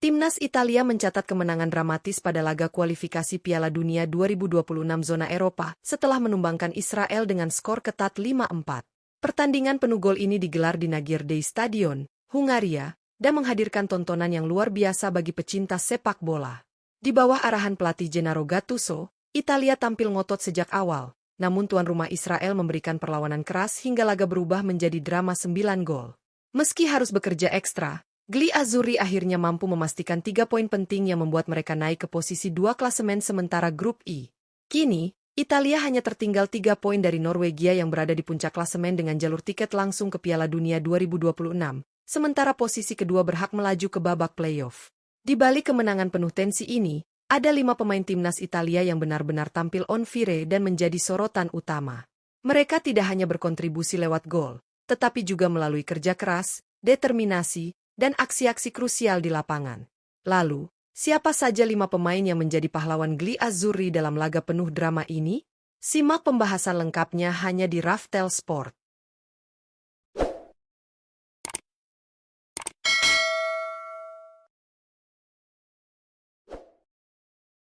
Timnas Italia mencatat kemenangan dramatis pada laga kualifikasi Piala Dunia 2026 zona Eropa setelah menumbangkan Israel dengan skor ketat 5-4. Pertandingan penuh gol ini digelar di Nagirde Stadion, Hungaria, dan menghadirkan tontonan yang luar biasa bagi pecinta sepak bola. Di bawah arahan pelatih Gennaro Gattuso, Italia tampil ngotot sejak awal, namun tuan rumah Israel memberikan perlawanan keras hingga laga berubah menjadi drama 9 gol. Meski harus bekerja ekstra, Gli Azzurri akhirnya mampu memastikan 3 poin penting yang membuat mereka naik ke posisi 2 klasemen sementara grup I. Kini, Italia hanya tertinggal 3 poin dari Norwegia yang berada di puncak klasemen dengan jalur tiket langsung ke Piala Dunia 2026, sementara posisi kedua berhak melaju ke babak playoff. Di balik kemenangan penuh tensi ini, ada 5 pemain timnas Italia yang benar-benar tampil on fire dan menjadi sorotan utama. Mereka tidak hanya berkontribusi lewat gol, tetapi juga melalui kerja keras, determinasi, dan aksi-aksi krusial di lapangan. Lalu, siapa saja 5 pemain yang menjadi pahlawan Gli Azzurri dalam laga penuh drama ini? Simak pembahasan lengkapnya hanya di Raftel Sport.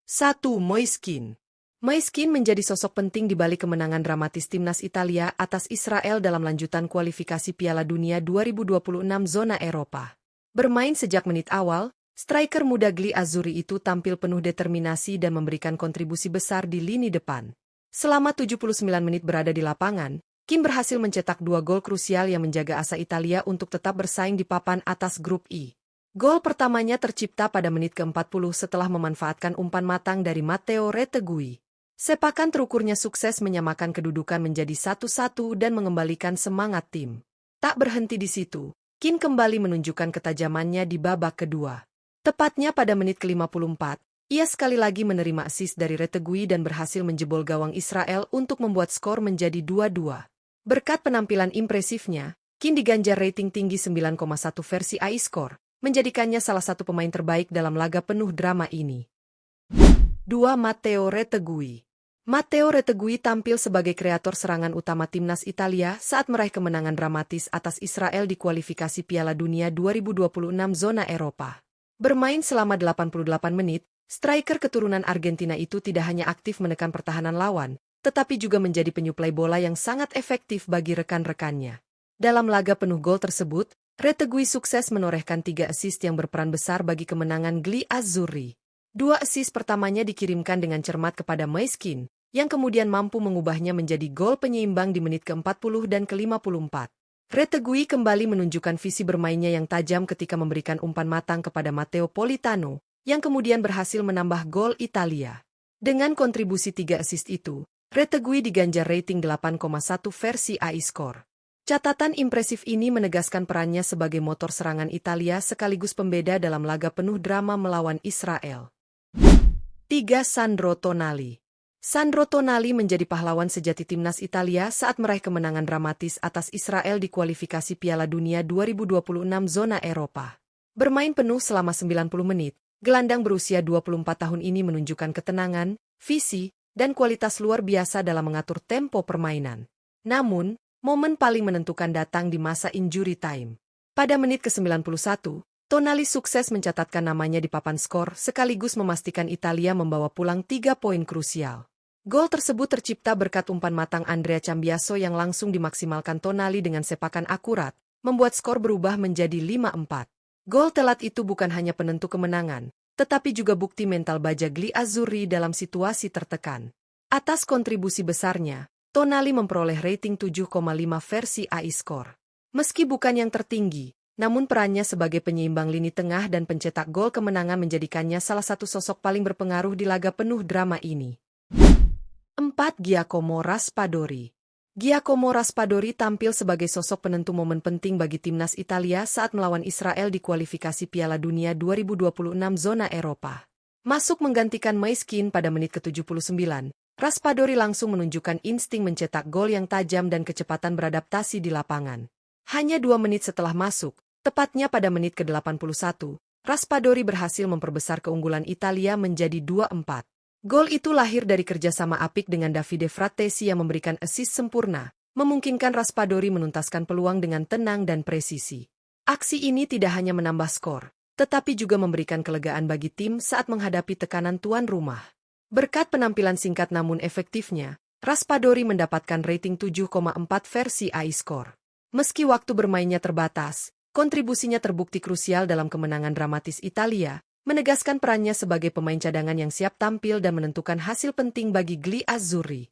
Satu, Moiskin. Moiskin menjadi sosok penting di balik kemenangan dramatis timnas Italia atas Israel dalam lanjutan kualifikasi Piala Dunia 2026 zona Eropa. Bermain sejak menit awal, striker muda Gli Azzurri itu tampil penuh determinasi dan memberikan kontribusi besar di lini depan. Selama 79 menit berada di lapangan, Kim berhasil mencetak 2 gol krusial yang menjaga asa Italia untuk tetap bersaing di papan atas grup I. Gol pertamanya tercipta pada menit ke-40 setelah memanfaatkan umpan matang dari Matteo Retegui. Sepakan terukurnya sukses menyamakan kedudukan menjadi 1-1 dan mengembalikan semangat tim. Tak berhenti di situ, Kim kembali menunjukkan ketajamannya di babak kedua. Tepatnya pada menit ke-54, ia sekali lagi menerima assist dari Retegui dan berhasil menjebol gawang Israel untuk membuat skor menjadi 2-2. Berkat penampilan impresifnya, Kim diganjar rating tinggi 9,1 versi AI Score, menjadikannya salah satu pemain terbaik dalam laga penuh drama ini. 2. Matteo Retegui. Matteo Retegui tampil sebagai kreator serangan utama timnas Italia saat meraih kemenangan dramatis atas Israel di kualifikasi Piala Dunia 2026 zona Eropa. Bermain selama 88 menit, striker keturunan Argentina itu tidak hanya aktif menekan pertahanan lawan, tetapi juga menjadi penyuplai bola yang sangat efektif bagi rekan-rekannya. Dalam laga penuh gol tersebut, Retegui sukses menorehkan 3 assist yang berperan besar bagi kemenangan Gli Azzurri. 2 assist pertamanya dikirimkan dengan cermat kepada Moiskin, yang kemudian mampu mengubahnya menjadi gol penyeimbang di menit ke-40 dan ke-54. Retegui kembali menunjukkan visi bermainnya yang tajam ketika memberikan umpan matang kepada Matteo Politano, yang kemudian berhasil menambah gol Italia. Dengan kontribusi 3 assist itu, Retegui diganjar rating 8,1 versi AI Score. Catatan impresif ini menegaskan perannya sebagai motor serangan Italia sekaligus pembeda dalam laga penuh drama melawan Israel. 3. Sandro Tonali. Sandro Tonali menjadi pahlawan sejati timnas Italia saat meraih kemenangan dramatis atas Israel di kualifikasi Piala Dunia 2026 zona Eropa. Bermain penuh selama 90 menit, gelandang berusia 24 tahun ini menunjukkan ketenangan, visi, dan kualitas luar biasa dalam mengatur tempo permainan. Namun, momen paling menentukan datang di masa injury time. Pada menit ke-91, Tonali sukses mencatatkan namanya di papan skor sekaligus memastikan Italia membawa pulang 3 poin krusial. Gol tersebut tercipta berkat umpan matang Andrea Cambiaso yang langsung dimaksimalkan Tonali dengan sepakan akurat, membuat skor berubah menjadi 5-4. Gol telat itu bukan hanya penentu kemenangan, tetapi juga bukti mental baja Gli Azzurri dalam situasi tertekan. Atas kontribusi besarnya, Tonali memperoleh rating 7,5 versi AI Score. Meski bukan yang tertinggi, namun perannya sebagai penyeimbang lini tengah dan pencetak gol kemenangan menjadikannya salah satu sosok paling berpengaruh di laga penuh drama ini. 4. Giacomo Raspadori. Giacomo Raspadori tampil sebagai sosok penentu momen penting bagi timnas Italia saat melawan Israel di kualifikasi Piala Dunia 2026 zona Eropa. Masuk menggantikan Moiskin pada menit ke-79, Raspadori langsung menunjukkan insting mencetak gol yang tajam dan kecepatan beradaptasi di lapangan. Hanya 2 menit setelah masuk, tepatnya pada menit ke-81, Raspadori berhasil memperbesar keunggulan Italia menjadi 2-4. Gol itu lahir dari kerjasama apik dengan Davide Frattesi yang memberikan assist sempurna, memungkinkan Raspadori menuntaskan peluang dengan tenang dan presisi. Aksi ini tidak hanya menambah skor, tetapi juga memberikan kelegaan bagi tim saat menghadapi tekanan tuan rumah. Berkat penampilan singkat namun efektifnya, Raspadori mendapatkan rating 7,4 versi iScore. Meski waktu bermainnya terbatas, kontribusinya terbukti krusial dalam kemenangan dramatis Italia, menegaskan perannya sebagai pemain cadangan yang siap tampil dan menentukan hasil penting bagi Gli Azzurri.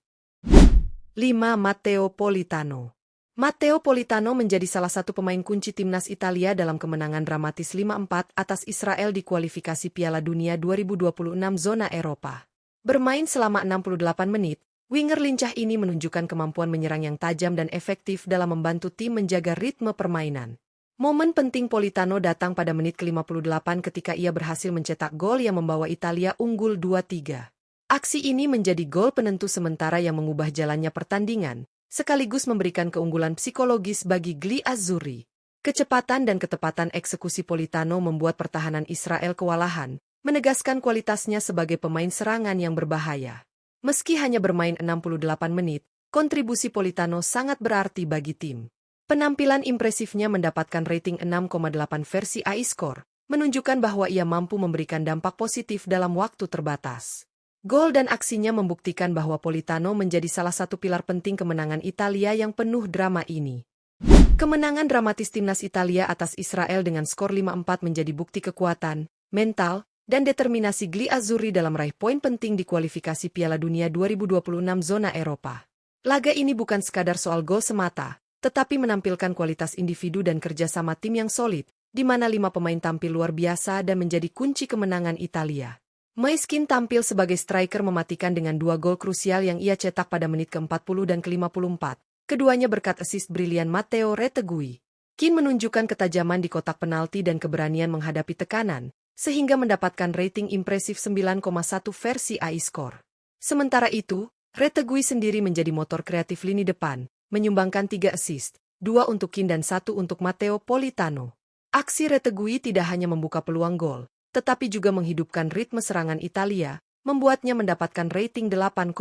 5. Matteo Politano. Matteo Politano menjadi salah satu pemain kunci timnas Italia dalam kemenangan dramatis 5-4 atas Israel di kualifikasi Piala Dunia 2026 zona Eropa. Bermain selama 68 menit, winger lincah ini menunjukkan kemampuan menyerang yang tajam dan efektif dalam membantu tim menjaga ritme permainan. Momen penting Politano datang pada menit ke-58 ketika ia berhasil mencetak gol yang membawa Italia unggul 2-3. Aksi ini menjadi gol penentu sementara yang mengubah jalannya pertandingan, sekaligus memberikan keunggulan psikologis bagi Gli Azzurri. Kecepatan dan ketepatan eksekusi Politano membuat pertahanan Israel kewalahan, menegaskan kualitasnya sebagai pemain serangan yang berbahaya. Meski hanya bermain 68 menit, kontribusi Politano sangat berarti bagi tim. Penampilan impresifnya mendapatkan rating 6,8 versi iScore, menunjukkan bahwa ia mampu memberikan dampak positif dalam waktu terbatas. Gol dan aksinya membuktikan bahwa Politano menjadi salah satu pilar penting kemenangan Italia yang penuh drama ini. Kemenangan dramatis timnas Italia atas Israel dengan skor 5-4 menjadi bukti kekuatan, mental, dan determinasi Gli Azzurri dalam meraih poin penting di kualifikasi Piala Dunia 2026 zona Eropa. Laga ini bukan sekadar soal gol semata, tetapi menampilkan kualitas individu dan kerjasama tim yang solid, di mana 5 pemain tampil luar biasa dan menjadi kunci kemenangan Italia. Moiskin tampil sebagai striker mematikan dengan 2 gol krusial yang ia cetak pada menit ke-40 dan ke-54, keduanya berkat assist brilian Matteo Retegui. Keane menunjukkan ketajaman di kotak penalti dan keberanian menghadapi tekanan, sehingga mendapatkan rating impresif 9,1 versi iScore. Sementara itu, Retegui sendiri menjadi motor kreatif lini depan, menyumbangkan 3 assist, 2 untuk Keane dan 1 untuk Matteo Politano. Aksi Retegui tidak hanya membuka peluang gol, tetapi juga menghidupkan ritme serangan Italia, membuatnya mendapatkan rating 8,1.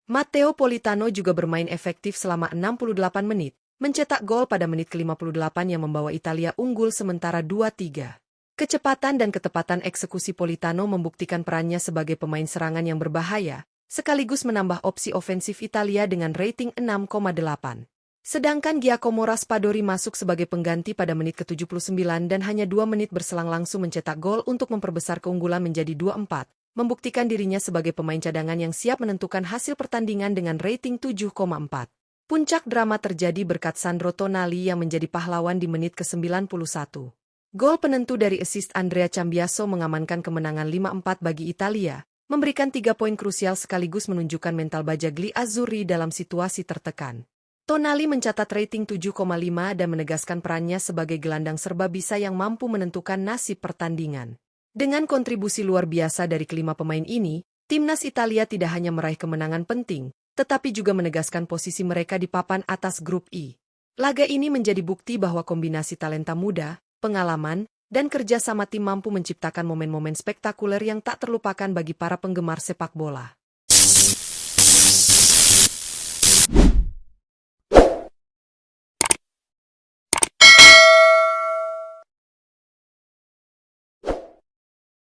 Matteo Politano juga bermain efektif selama 68 menit, mencetak gol pada menit ke-58 yang membawa Italia unggul sementara 2-3. Kecepatan dan ketepatan eksekusi Politano membuktikan perannya sebagai pemain serangan yang berbahaya, sekaligus menambah opsi ofensif Italia dengan rating 6,8. Sedangkan Giacomo Raspadori masuk sebagai pengganti pada menit ke-79 dan hanya 2 menit berselang langsung mencetak gol untuk memperbesar keunggulan menjadi 2-4, membuktikan dirinya sebagai pemain cadangan yang siap menentukan hasil pertandingan dengan rating 7,4. Puncak drama terjadi berkat Sandro Tonali yang menjadi pahlawan di menit ke-91. Gol penentu dari assist Andrea Cambiaso mengamankan kemenangan 5-4 bagi Italia, memberikan 3 poin krusial sekaligus menunjukkan mental baja Gli Azzurri dalam situasi tertekan. Tonali mencatat rating 7,5 dan menegaskan perannya sebagai gelandang serba bisa yang mampu menentukan nasib pertandingan. Dengan kontribusi luar biasa dari kelima pemain ini, timnas Italia tidak hanya meraih kemenangan penting, tetapi juga menegaskan posisi mereka di papan atas grup I. Laga ini menjadi bukti bahwa kombinasi talenta muda, pengalaman, dan kerja sama tim mampu menciptakan momen-momen spektakuler yang tak terlupakan bagi para penggemar sepak bola.